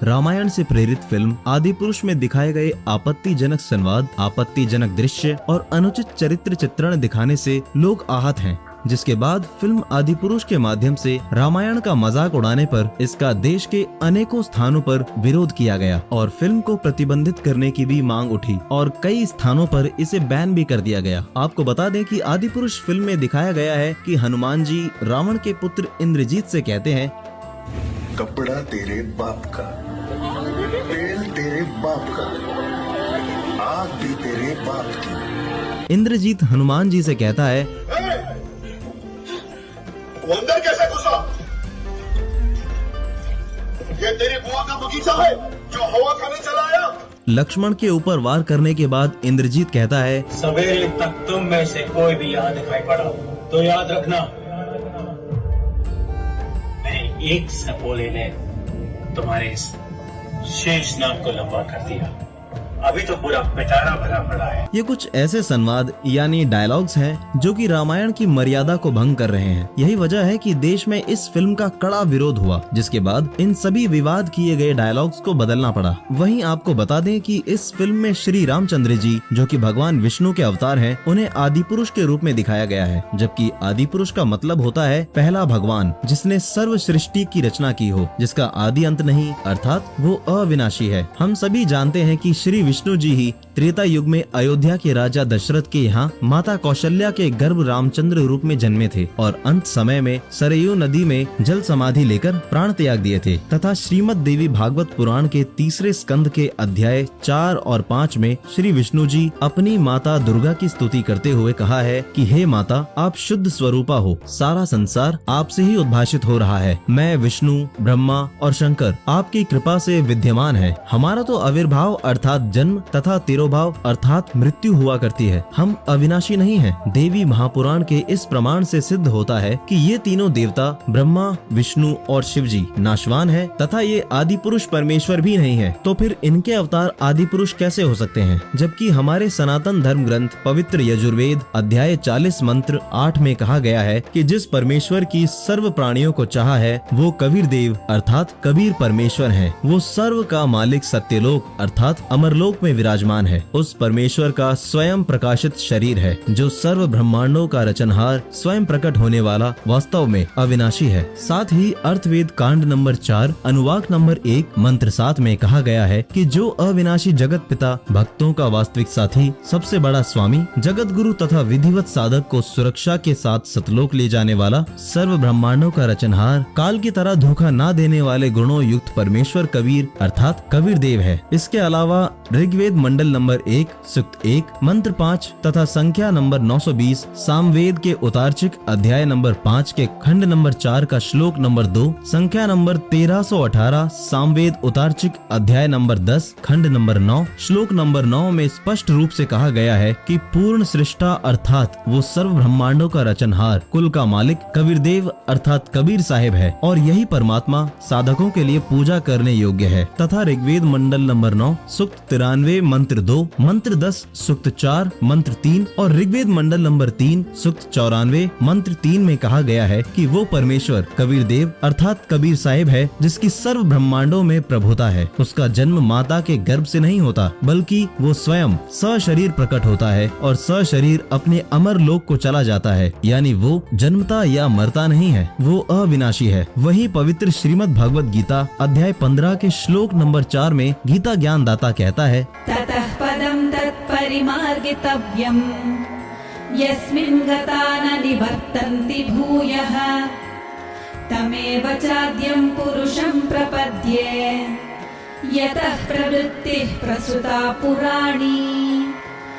रामायण से प्रेरित फिल्म आदि पुरुष में दिखाए गए आपत्तिजनक संवाद, आपत्तिजनक दृश्य और अनुचित चरित्र चित्रण दिखाने से लोग आहत हैं, जिसके बाद फिल्म आदि पुरुष के माध्यम से रामायण का मजाक उड़ाने पर इसका देश के अनेकों स्थानों पर विरोध किया गया और फिल्म को प्रतिबंधित करने की भी मांग उठी और कई स्थानों पर इसे बैन भी कर दिया गया। आपको बता दें कि आदि पुरुष फिल्म में दिखाया गया है कि हनुमान जी रावण के पुत्र इंद्रजीत से कहते हैं, कपड़ा तेरे बाप का, तेल तेरे बाप का, आग भी तेरे बाप की। इंद्रजीत हनुमान जी से कहता है, वो अंदर कैसे घुसा? ये तेरी बुआ का बगीचा है जो हवा खाने चला आया? लक्ष्मण के ऊपर वार करने के बाद इंद्रजीत कहता है, सवेरे तक तुम में से कोई भी यहाँ दिखाई पड़ा तो याद रखना, मेरे एक सपोले ने तुम्हारे इस शेष नाम को लंबा कर दिया। अभी तो पूरा पिटारा भरा पड़ा है। ये कुछ ऐसे संवाद यानी डायलॉग्स हैं जो कि रामायण की मर्यादा को भंग कर रहे हैं। यही वजह है कि देश में इस फिल्म का कड़ा विरोध हुआ, जिसके बाद इन सभी विवाद किए गए डायलॉग्स को बदलना पड़ा। वहीं आपको बता दें कि इस फिल्म में श्री रामचंद्र जी, जो कि भगवान विष्णु के अवतार हैं, उन्हें आदि पुरुष के रूप में दिखाया गया है, जबकि आदि पुरुष का मतलब होता है पहला भगवान, जिसने सर्व सृष्टि की रचना की हो, जिसका आदि अंत नहीं, अर्थात वो अविनाशी है। हम सभी जानते हैं कि श्री विष्णु जी ही त्रेता युग में अयोध्या के राजा दशरथ के यहाँ माता कौशल्या के गर्भ रामचंद्र रूप में जन्मे थे और अंत समय में सरयू नदी में जल समाधि लेकर प्राण त्याग दिए थे। तथा श्रीमद् देवी भागवत पुराण के तीसरे स्कंद के अध्याय 4 और 5 में श्री विष्णु जी अपनी माता दुर्गा की स्तुति करते हुए कहा है कि हे माता, आप शुद्ध स्वरूपा हो, सारा संसार आपसे ही उद्भाषित हो रहा है। मैं विष्णु, ब्रह्मा और शंकर आपकी कृपा से विद्यमान है। हमारा तो आविर्भाव अर्थात जन्म तथा तिरोभाव अर्थात मृत्यु हुआ करती है। हम अविनाशी नहीं हैं। देवी महापुराण के इस प्रमाण से सिद्ध होता है कि ये तीनों देवता ब्रह्मा, विष्णु और शिव जी नाशवान है तथा ये आदि पुरुष परमेश्वर भी नहीं है। तो फिर इनके अवतार आदि पुरुष कैसे हो सकते हैं? जबकि हमारे सनातन धर्म ग्रंथ पवित्र यजुर्वेद अध्याय 40 मंत्र 8 में कहा गया है कि जिस परमेश्वर की सर्व प्राणियों को चाहा है वो कबीर देव अर्थात कबीर परमेश्वर है। वो सर्व का मालिक सत्यलोक अर्थात अमरलोक में विराजमान है। उस परमेश्वर का स्वयं प्रकाशित शरीर है जो सर्व ब्रह्मांडों का रचनहार, स्वयं प्रकट होने वाला, वास्तव में अविनाशी है। साथ ही अर्थवेद कांड नंबर 4 अनुवाक नंबर 1 मंत्र 7 में कहा गया है कि जो अविनाशी जगत पिता, भक्तों का वास्तविक साथी, सबसे बड़ा स्वामी, जगत गुरु तथा विधिवत साधक को सुरक्षा के साथ सतलोक ले जाने वाला, सर्व ब्रह्मांडों का रचनहार, काल की तरह धोखा न देने वाले गुणों युक्त परमेश्वर कबीर अर्थात कबीर देव है। इसके अलावा ऋग्वेद मंडल नंबर 1 सूक्त 1 मंत्र 5 तथा संख्या नंबर 920, सामवेद के उतार्चिक अध्याय नंबर 5 के खंड नंबर 4 का श्लोक नंबर 2, संख्या नंबर 1318, सामवेद उतार्चिक अध्याय नंबर 10 खंड नंबर 9 श्लोक नंबर 9 में स्पष्ट रूप से कहा गया है कि पूर्ण सृष्टा अर्थात वो सर्व ब्रह्मांडों का रचनहार, कुल का मालिक कबीर देव अर्थात कबीर साहिब है और यही परमात्मा साधकों के लिए पूजा करने योग्य है। तथा ऋग्वेद मंडल नंबर 9 सूक्त 93 मंत्र 2, मंत्र 10 सूक्त 4 मंत्र 3 और ऋग्वेद मंडल नंबर 3 सूक्त 94 मंत्र 3 में कहा गया है कि वो परमेश्वर कबीर देव अर्थात कबीर साहिब है जिसकी सर्व ब्रह्मांडों में प्रभुता है। उसका जन्म माता के गर्भ से नहीं होता बल्कि वो स्वयं सशरीर प्रकट होता है और सशरीर अपने अमर लोक को चला जाता है, यानी वो जन्मता या मरता नहीं है, वो अविनाशी है। वहीं पवित्र श्रीमद् भगवत गीता अध्याय 15 के श्लोक नंबर 4 में गीता ज्ञान दाता कहता है, ततः पदं तत्परिमार्गितव्यम् यस्मिन् गता न निवर्तन्ति भूयः तमेव चाद्यं पुरुषं प्रपद्ये यतः प्रवृत्तिः प्रसुता पुराणी।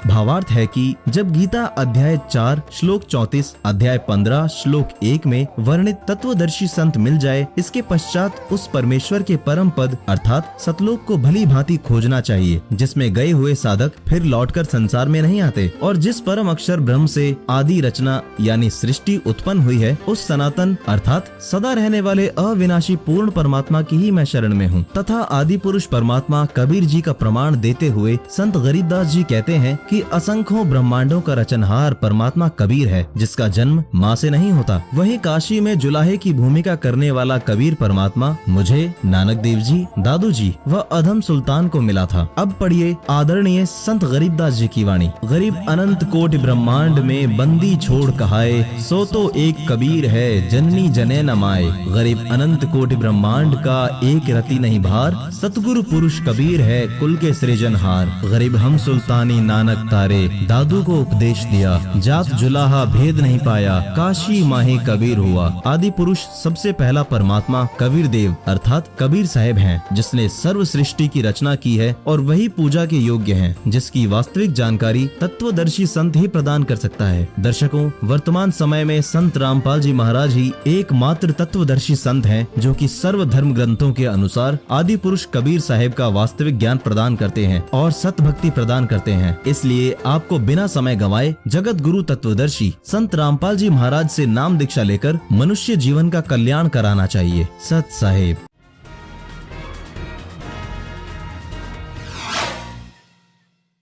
भावार्थ है कि जब गीता अध्याय 4 श्लोक 34 अध्याय 15 श्लोक 1 में वर्णित तत्वदर्शी संत मिल जाए, इसके पश्चात उस परमेश्वर के परम पद अर्थात सतलोक को भली भांति खोजना चाहिए, जिसमें गए हुए साधक फिर लौटकर संसार में नहीं आते और जिस परम अक्षर ब्रह्म से आदि रचना यानी सृष्टि उत्पन्न हुई है, उस सनातन अर्थात सदा रहने वाले अविनाशी पूर्ण परमात्मा की ही मैं शरण में हूँ। तथा आदि पुरुष परमात्मा कबीर जी का प्रमाण देते हुए संत गरीबदास जी कहते हैं कि असंख्यों ब्रह्मांडों का रचनहार परमात्मा कबीर है, जिसका जन्म माँ से नहीं होता। वहीं काशी में जुलाहे की भूमिका करने वाला कबीर परमात्मा मुझे, नानक देव जी, दादू जी व अधम सुल्तान को मिला था। अब पढ़िए आदरणीय संत गरीबदास जी की वाणी। गरीब अनंत कोटि ब्रह्मांड में बंदी छोड़ कहाए, सो तो एक कबीर है जननी जने न माए। गरीब अनंत कोटि ब्रह्मांड का एक रति नहीं भार, सतगुरु पुरुष कबीर है कुल के सृजनहार। गरीब हम सुल्तानी नानक तारे, दादू को उपदेश दिया, जात जुलाहा भेद नहीं पाया, काशी माही कबीर हुआ। आदि पुरुष सबसे पहला परमात्मा कबीर देव अर्थात कबीर साहब हैं, जिसने सर्व सृष्टि की रचना की है और वही पूजा के योग्य हैं, जिसकी वास्तविक जानकारी तत्वदर्शी संत ही प्रदान कर सकता है। दर्शकों, वर्तमान समय में संत रामपाल जी महाराज ही एकमात्र तत्वदर्शी संत हैं, जो कि सर्व धर्म ग्रंथों के अनुसार आदि पुरुष कबीर साहब का वास्तविक ज्ञान प्रदान करते हैं और सत भक्ति प्रदान करते हैं। इसलिए आपको बिना समय गंवाए जगत गुरु तत्वदर्शी संत रामपाल जी महाराज से नाम दीक्षा लेकर मनुष्य जीवन का कल्याण कराना चाहिए। सत साहेब।